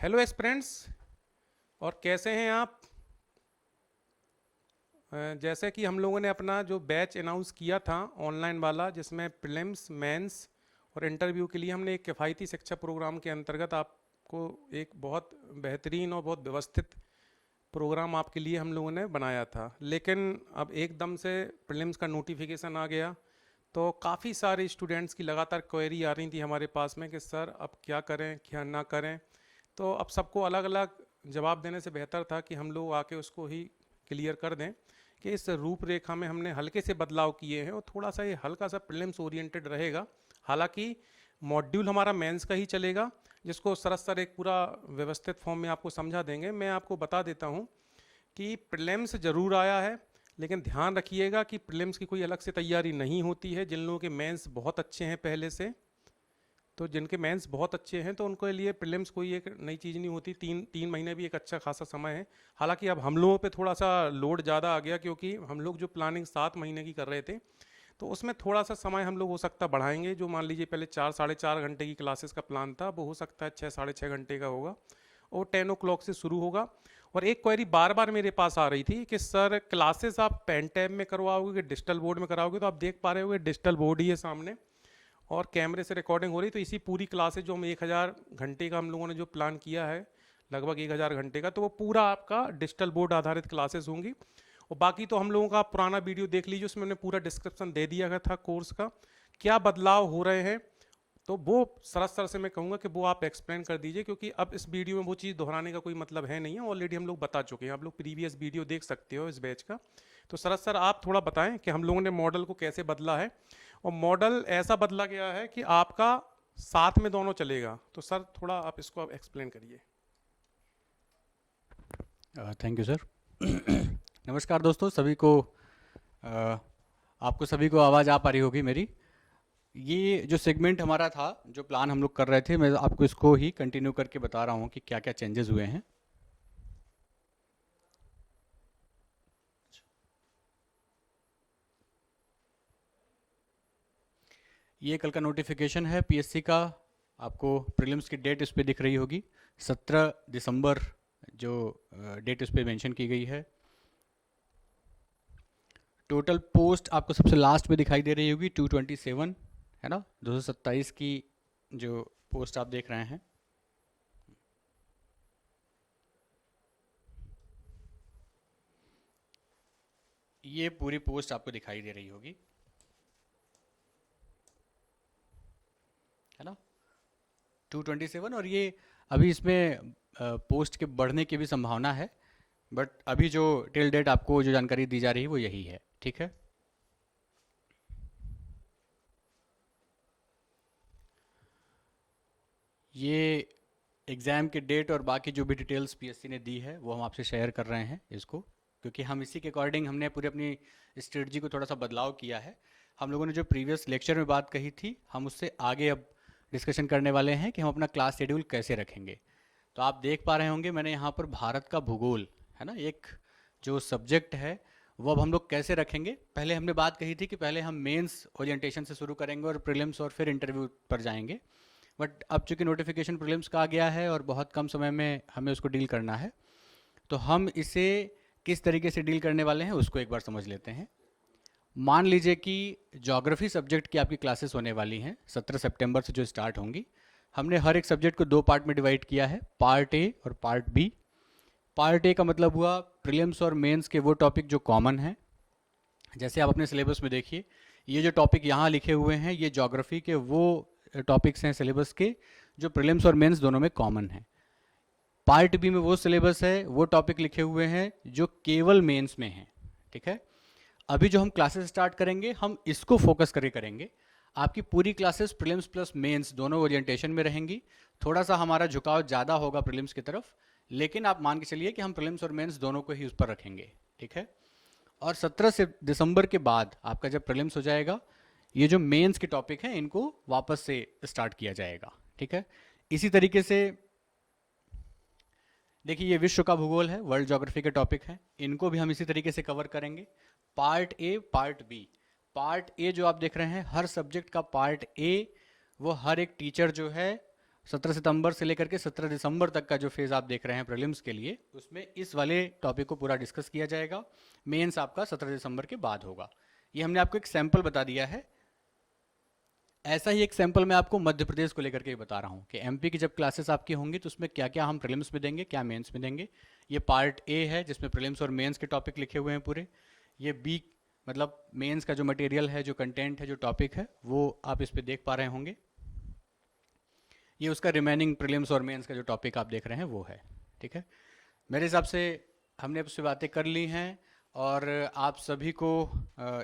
Hello aspirants, और कैसे हैं आप। जैसे कि हम लोगों ने अपना जो बैच अनाउंस किया था ऑनलाइन वाला, जिसमें प्रीलिम्स, मेंस और इंटरव्यू के लिए हमने एक किफ़ायती शिक्षा प्रोग्राम के अंतर्गत आपको एक बहुत बेहतरीन और बहुत व्यवस्थित प्रोग्राम आपके लिए हम लोगों ने बनाया था। लेकिन अब एकदम से प्रीलिम्स का नोटिफिकेशन आ गया, तो काफ़ी सारे स्टूडेंट्स की लगातार क्वेरी आ रही थी हमारे पास में कि सर अब क्या करें क्या ना करें। तो अब सबको अलग अलग जवाब देने से बेहतर था कि हम लोग आके उसको ही क्लियर कर दें कि इस रूपरेखा में हमने हल्के से बदलाव किए हैं और थोड़ा सा ये हल्का सा प्रीलिम्स ओरिएंटेड रहेगा। हालांकि मॉड्यूल हमारा मेंस का ही चलेगा, जिसको सरस सर एक पूरा व्यवस्थित फॉर्म में आपको समझा देंगे। मैं आपको बता देता हूँ कि प्रीलिम्स ज़रूर आया है, लेकिन ध्यान रखिएगा कि प्रीलिम्स की कोई अलग से तैयारी नहीं होती है। जिन लोगों के मेंस बहुत अच्छे हैं पहले से, तो जिनके मेंस बहुत अच्छे हैं तो उनके लिए प्रीलिम्स कोई एक नई चीज़ नहीं होती। तीन महीने भी एक अच्छा खासा समय है। हालांकि अब हम लोगों पे थोड़ा सा लोड ज़्यादा आ गया, क्योंकि हम लोग जो प्लानिंग 7 महीने की कर रहे थे, तो उसमें थोड़ा सा समय हम लोग हो सकता बढ़ाएंगे। जो मान लीजिए पहले 4 साढ़े 4 घंटे की क्लासेस का प्लान था, वो हो सकता है 6 साढ़े 6 घंटे का होगा और 10 o'clock से शुरू होगा। और एक क्वेरी बार बार मेरे पास आ रही थी कि सर क्लासेस आप पेन टैब में करवाओगे कि डिजिटल बोर्ड में कराओगे। तो आप देख पा रहे होगे डिजिटल बोर्ड ही है सामने और कैमरे से रिकॉर्डिंग हो रही। तो इसी पूरी क्लासेस जो हम 1000 घंटे का हम लोगों ने जो प्लान किया है, लगभग 1000 घंटे का, तो वो पूरा आपका डिजिटल बोर्ड आधारित क्लासेस होंगी। और बाकी तो हम लोगों का पुराना वीडियो देख लीजिए, उसमें मैंने पूरा डिस्क्रिप्शन दे दिया गया था कोर्स का, क्या बदलाव हो रहे हैं। तो वो सरस सर से मैं कहूँगा कि वो आप एक्सप्लेन कर दीजिए, क्योंकि अब इस वीडियो में वो चीज़ दोहराने का कोई मतलब है नहीं है। ऑलरेडी हम लोग बता चुके हैं, आप लोग प्रीवियस वीडियो देख सकते हो इस बैच का। तो सरस सर आप थोड़ा बताएं कि हम लोगों ने मॉडल को कैसे बदला है। और मॉडल ऐसा बदला गया है कि आपका साथ में दोनों चलेगा। तो सर थोड़ा आप इसको आप एक्सप्लेन करिए। Thank you sir. नमस्कार दोस्तों, सभी को आपको सभी को आवाज़ आ पा रही होगी मेरी। ये जो सेगमेंट हमारा था, जो प्लान हम लोग कर रहे थे, मैं आपको इसको ही कंटिन्यू करके बता रहा हूँ कि क्या क्या चेंजेस हुए हैं। ये कल का नोटिफिकेशन है पीएससी का। आपको प्रीलिम्स की डेट इस पर दिख रही होगी, 17 दिसंबर जो डेट इस पर मेंशन की गई है। टोटल पोस्ट आपको सबसे लास्ट में दिखाई दे रही होगी 227, है ना। 227 की जो पोस्ट आप देख रहे हैं, ये पूरी पोस्ट आपको दिखाई दे रही होगी, है ना। 227। और ये अभी इसमें पोस्ट के बढ़ने की भी संभावना है, बट अभी जो टिल डेट आपको जो जानकारी दी जा रही है वो यही है, ठीक है। ये एग्ज़ाम के डेट और बाकी जो भी डिटेल्स पीएससी ने दी है वो हम आपसे शेयर कर रहे हैं इसको, क्योंकि हम इसी के अकॉर्डिंग हमने पूरी अपनी स्ट्रेटजी को थोड़ा सा बदलाव किया है। हम लोगों ने जो प्रीवियस लेक्चर में बात कही थी, हम उससे आगे अब डिस्कशन करने वाले हैं कि हम अपना क्लास शेड्यूल कैसे रखेंगे। तो आप देख पा रहे होंगे मैंने यहाँ पर भारत का भूगोल, है ना, एक जो सब्जेक्ट है वो अब हम लोग कैसे रखेंगे। पहले हमने बात कही थी कि पहले हम मेंस ओरिएंटेशन से शुरू करेंगे और प्रीलिम्स और फिर इंटरव्यू पर जाएंगे, बट अब चूंकि नोटिफिकेशन प्रीलिम्स का आ गया है और बहुत कम समय में हमें उसको डील करना है, तो हम इसे किस तरीके से डील करने वाले हैं उसको एक बार समझ लेते हैं। मान लीजिए कि ज्योग्राफी सब्जेक्ट की आपकी क्लासेस होने वाली हैं 17 सितंबर से जो स्टार्ट होंगी। हमने हर एक सब्जेक्ट को 2 पार्ट में डिवाइड किया है, पार्ट ए और पार्ट बी। पार्ट ए का मतलब हुआ प्रीलिम्स और मेंस के वो टॉपिक जो कॉमन हैं। जैसे आप अपने सिलेबस में देखिए, ये जो टॉपिक यहाँ लिखे हुए हैं ये ज्योग्राफी के वो टॉपिक्स हैं सिलेबस के जो प्रीलिम्स और मेंस दोनों में कॉमन हैं। पार्ट बी में वो सिलेबस है, वो टॉपिक लिखे हुए हैं जो केवल मेंस में हैं, ठीक है। अभी जो हम क्लासेस स्टार्ट करेंगे हम इसको फोकस करके करेंगे। आपकी पूरी क्लासेस प्रीलिम्स प्लस मेंस दोनों ओरिएंटेशन में रहेंगी। थोड़ा सा हमारा झुकाव ज़्यादा होगा प्रीलिम्स की तरफ, लेकिन आप मान के चलिए कि हम प्रीलिम्स और मेंस दोनों को ही उस पर रखेंगे, ठीक है। और 17 से दिसंबर के बाद आपका जब प्रीलिम्स हो जाएगा, ये जो मेंस के टॉपिक हैं इनको वापस से स्टार्ट किया जाएगा, ठीक है। इसी तरीके से देखिए, ये विश्व का भूगोल है, वर्ल्ड ज्योग्राफी के टॉपिक हैं, इनको भी हम इसी तरीके से कवर करेंगे। Part A part B. Part A जो आप देख रहे हैं, हर सब्जेक्ट का पार्ट ए वो हर एक टीचर जो है 17 सितंबर से लेकर के 17 दिसंबर तक का जो फेज़ आप देख रहे हैं प्रीलिम्स के लिए, उसमें इस वाले टॉपिक को पूरा डिस्कस किया जाएगा। मेंस आपका 17 दिसंबर के बाद होगा। ये हमने आपको एक सैंपल बता दिया है। ऐसा ही एक सैंपल मैं आपको मध्य प्रदेश को लेकर के ही बता रहा हूँ कि एमपी की जब क्लासेस आपकी होंगी तो उसमें क्या क्या हम प्रीलिम्स में देंगे, क्या मेंस में देंगे। ये पार्ट ए है जिसमें प्रीलिम्स और मेंस के टॉपिक लिखे हुए हैं पूरे। ये बी मतलब मेंस का जो मटेरियल है, जो कंटेंट है, जो टॉपिक है, वो आप इस पर देख पा रहे होंगे। ये उसका रिमेनिंग प्रीलिम्स और मेंस का जो टॉपिक आप देख रहे हैं वो है। ठीक है, मेरे हिसाब से हमने अब से बातें कर ली हैं और आप सभी को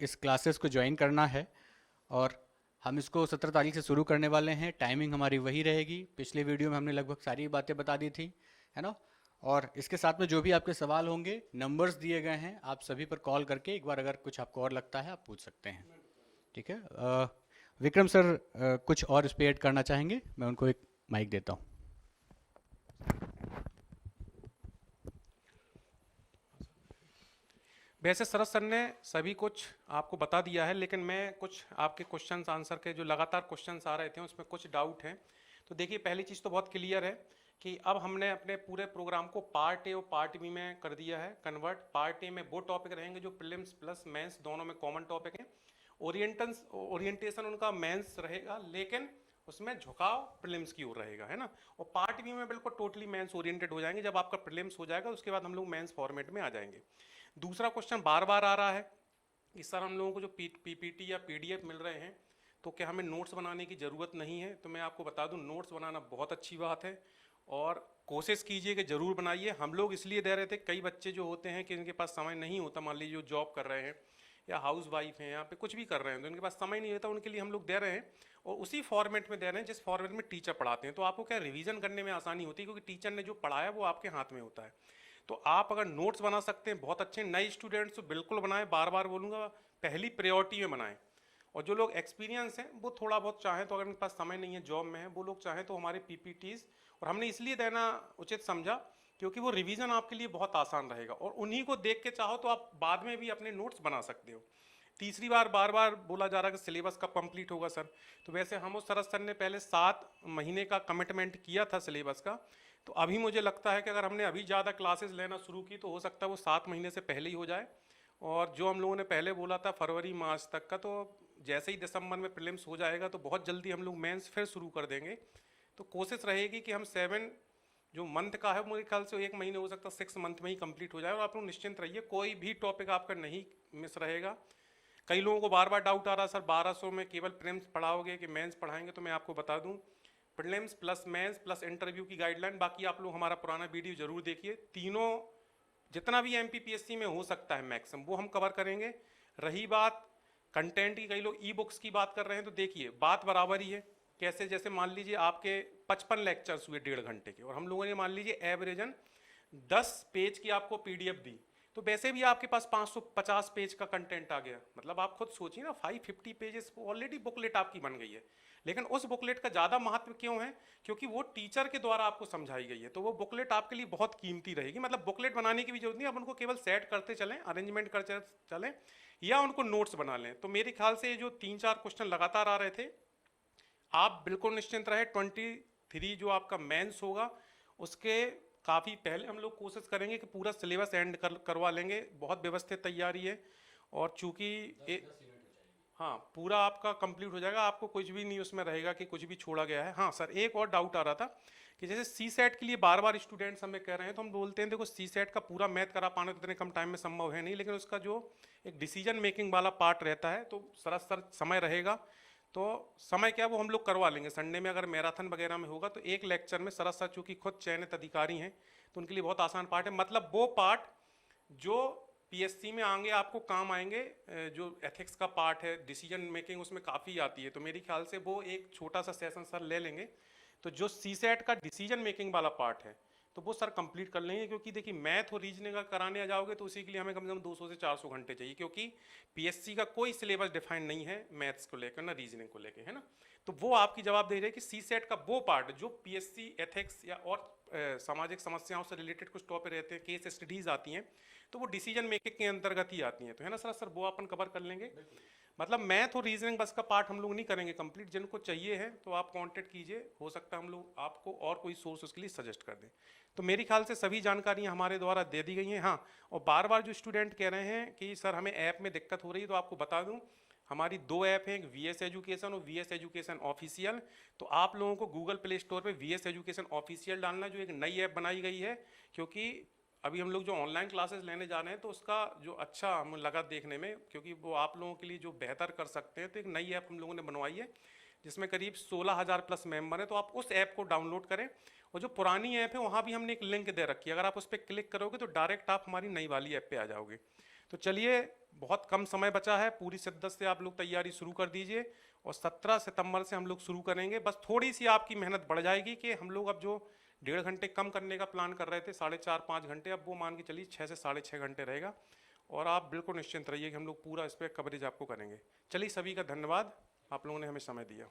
इस क्लासेस को ज्वाइन करना है और हम इसको 17 तारीख से शुरू करने वाले हैं। टाइमिंग हमारी वही रहेगी। पिछले वीडियो में हमने लगभग सारी बातें बता दी थी, है ना। और इसके साथ में जो भी आपके सवाल होंगे, नंबर्स दिए गए हैं, आप सभी पर कॉल करके एक बार अगर कुछ आपको और लगता है आप पूछ सकते हैं। ठीक है, विक्रम सर कुछ और इस पे ऐड करना चाहेंगे? मैं उनको एक माइक देता हूँ। वैसे शरद सर ने सभी कुछ आपको बता दिया है, लेकिन मैं कुछ आपके क्वेश्चंस आंसर के जो लगातार क्वेश्चंस आ रहे थे उसमें कुछ डाउट हैं। तो देखिए, पहली चीज़ तो बहुत क्लियर है कि अब हमने अपने पूरे प्रोग्राम को पार्ट ए और पार्ट बी में कर दिया है कन्वर्ट। पार्ट ए में वो टॉपिक रहेंगे जो प्रीलिम्स प्लस मेंस दोनों में कॉमन टॉपिक हैं। ओरिएंटेशन उनका मेंस रहेगा, लेकिन उसमें झुकाव प्रीलिम्स की ओर रहेगा, है ना। और पार्ट बी में बिल्कुल टोटली मेंस ओरिएंटेड हो जाएंगे। जब आपका प्रीलिम्स हो जाएगा उसके बाद हम लोग मेंस फॉर्मेट में आ जाएंगे। दूसरा क्वेश्चन बार बार आ रहा है कि सर हम लोगों को जो पीपीटी या पीडीएफ मिल रहे हैं तो क्या हमें नोट्स बनाने की ज़रूरत नहीं है? तो मैं आपको बता दूं, नोट्स बनाना बहुत अच्छी बात है और कोशिश कीजिए कि ज़रूर बनाइए। हम लोग इसलिए दे रहे थे, कई बच्चे जो होते हैं कि इनके पास समय नहीं होता, मान लीजिए जो जॉब कर रहे हैं या हाउस वाइफ हैं, यहाँ पे कुछ भी कर रहे हैं तो इनके पास समय नहीं होता, उनके लिए हम लोग दे रहे हैं और उसी फॉर्मेट में दे रहे हैं जिस फॉर्मेट में टीचर पढ़ाते हैं। तो आपको क्या रिवीजन करने में आसानी होती है, क्योंकि टीचर ने जो पढ़ाया वो आपके हाथ में होता है। तो आप अगर नोट्स बना सकते हैं बहुत अच्छे। नए स्टूडेंट्स तो बिल्कुल बनाएं, बार बार बोलूँगा, पहली प्रायोरिटी में बनाएं। और जो लोग एक्सपीरियंस हैं वो थोड़ा बहुत चाहें तो, अगर उनके पास समय नहीं है, जॉब में है, वो लोग चाहें तो हमारे पीपीटीज, और हमने इसलिए देना उचित समझा क्योंकि वो रिवीजन आपके लिए बहुत आसान रहेगा और उन्हीं को देख के चाहो तो आप बाद में भी अपने नोट्स बना सकते हो। तीसरी बार बार बार बोला जा रहा है कि सिलेबस कब कंप्लीट होगा सर। तो वैसे हम उस शरद सर ने पहले 7 महीने का कमिटमेंट किया था सिलेबस का। तो अभी मुझे लगता है कि अगर हमने अभी ज़्यादा क्लासेस लेना शुरू की तो हो सकता है वो 7 महीने से पहले ही हो जाए। और जो हम लोगों ने पहले बोला था फरवरी मार्च तक का, तो जैसे ही दिसंबर में प्रीलिम्स हो जाएगा तो बहुत जल्दी हम लोग मेंस फिर शुरू कर देंगे। तो कोशिश रहेगी कि हम 7 जो मंथ का है मेरे ख्याल से 1 महीने हो सकता है 6 मंथ में ही कंप्लीट हो जाए। और आप लोग निश्चिंत रहिए, कोई भी टॉपिक आपका नहीं मिस रहेगा। कई लोगों को बार बार डाउट आ रहा है सर 1200 में केवल प्रीलिम्स पढ़ाओगे कि मेंस पढ़ाएंगे? तो मैं आपको बता दूं, prelims plus mains plus interview की गाइडलाइन। बाकी आप लोग हमारा पुराना वीडियो जरूर देखिए, तीनों जितना भी एमपीपीएससी में हो सकता है मैक्सिमम वो हम कवर करेंगे। रही बात कंटेंट की, कई लोग ई बुक्स की बात कर रहे हैं, तो देखिए बात बराबर ही है। कैसे? जैसे मान लीजिए आपके 55 लेक्चर्स हुए 1.5 घंटे के और हम लोगों ने मान लीजिए एवरेजन 10 पेज की आपको पीडीएफ दी, तो वैसे भी आपके पास 550 पेज का कंटेंट आ गया। मतलब आप खुद सोचिए ना, 550 पेजेस ऑलरेडी बुकलेट आपकी बन गई है। लेकिन उस बुकलेट का ज़्यादा महत्व क्यों है? क्योंकि वो टीचर के द्वारा आपको समझाई गई है, तो वो बुकलेट आपके लिए बहुत कीमती रहेगी। मतलब बुकलेट बनाने की भी जरूरत नहीं, आप उनको केवल सेट करते चलें, अरेंजमेंट करते चलें या उनको नोट्स बना लें। तो मेरे ख्याल से ये जो 3-4 क्वेश्चन लगातार आ रहे थे, आप बिल्कुल निश्चिंत रहे। 23 जो आपका मेंस होगा उसके काफ़ी पहले हम लोग कोशिश करेंगे कि पूरा सिलेबस एंड करवा लेंगे। बहुत व्यवस्थित तैयारी है और चूंकि हाँ पूरा आपका कंप्लीट हो जाएगा, आपको कुछ भी नहीं उसमें रहेगा कि कुछ भी छोड़ा गया है। हाँ सर, एक और डाउट आ रहा था कि जैसे सी सेट के लिए बार बार स्टूडेंट्स हमें कह रहे हैं, तो हम बोलते हैं देखो सी सेट का पूरा मैथ करा पाना तो इतने कम टाइम में संभव है नहीं, लेकिन उसका जो एक डिसीजन मेकिंग वाला पार्ट रहता है तो सरासर समय रहेगा। तो समय क्या वो हम लोग करवा लेंगे। संडे में अगर मैराथन वगैरह में होगा तो एक लेक्चर में सरासर, चूँकि खुद चयनित अधिकारी हैं तो उनके लिए बहुत आसान पार्ट है। मतलब वो पार्ट जो पीएससी में आएंगे आपको काम आएंगे, जो एथिक्स का पार्ट है, डिसीजन मेकिंग उसमें काफ़ी आती है, तो मेरे ख्याल से वो एक छोटा सा सेशन सर ले लेंगे। तो जो सी सेट का डिसीजन मेकिंग वाला पार्ट है तो वो सर कंप्लीट कर लेंगे, क्योंकि देखिए मैथ और रीजनिंग का कराने आ जाओगे तो उसी के लिए हमें कम से कम 200 से 400 घंटे चाहिए, क्योंकि पीएससी का कोई सिलेबस डिफाइन नहीं है मैथ्स को लेकर ना रीजनिंग को लेकर, है ना। तो वो आपकी जवाब दे रहे हैं कि सी सेट का वो पार्ट जो पीएससी एथिक्स या और सामाजिक समस्याओं से रिलेटेड कुछ टॉपिक रहते हैं, केस स्टडीज आती हैं, तो वो डिसीजन मेकिंग के अंतर्गत ही आती हैं, तो है ना सर वो अपन कवर कर लेंगे। मतलब मैथ और रीजनिंग बस का पार्ट हम लोग नहीं करेंगे कंप्लीट। जिनको चाहिए है तो आप कांटेक्ट कीजिए, हो सकता है हम लोग आपको और कोई सोर्स उसके लिए सजेस्ट कर दें। तो मेरे ख्याल से सभी जानकारियां हमारे द्वारा दे दी गई हैं। हाँ, और बार बार जो स्टूडेंट कह रहे हैं कि सर हमें ऐप में दिक्कत हो रही है, तो आपको बता दूं हमारी 2 ऐप हैं, एक VS एजुकेशन और VS एजुकेशन ऑफिशियल। तो आप लोगों को गूगल प्ले स्टोर पे VS एजुकेशन ऑफिशियल डालना, जो एक नई ऐप बनाई गई है, क्योंकि अभी हम लोग जो ऑनलाइन क्लासेस लेने जा रहे हैं तो उसका जो अच्छा हमें लगा देखने में, क्योंकि वो आप लोगों के लिए जो बेहतर कर सकते हैं, तो एक नई ऐप हम लोगों ने बनवाई है जिसमें करीब 16,000 प्लस मेंबर हैं। तो आप उस ऐप को डाउनलोड करें, और जो पुरानी ऐप है वहाँ भी हमने एक लिंक दे रखी है, अगर आप उस पर क्लिक करोगे तो डायरेक्ट आप हमारी नई वाली ऐप पे आ जाओगे। तो चलिए, बहुत कम समय बचा है, पूरी शिद्दत से आप लोग तैयारी शुरू कर दीजिए, और 17 सितंबर से हम लोग शुरू करेंगे। बस थोड़ी सी आपकी मेहनत बढ़ जाएगी कि हम लोग अब जो 1.5 घंटे कम करने का प्लान कर रहे थे, 4.5-5 घंटे, अब वो मान के चलिए 6 से 6.5 घंटे रहेगा। और आप बिल्कुल निश्चिंत रहिए कि हम लोग पूरा इस पर कवरेज आपको करेंगे। चलिए, सभी का धन्यवाद, आप लोगों ने हमें समय दिया।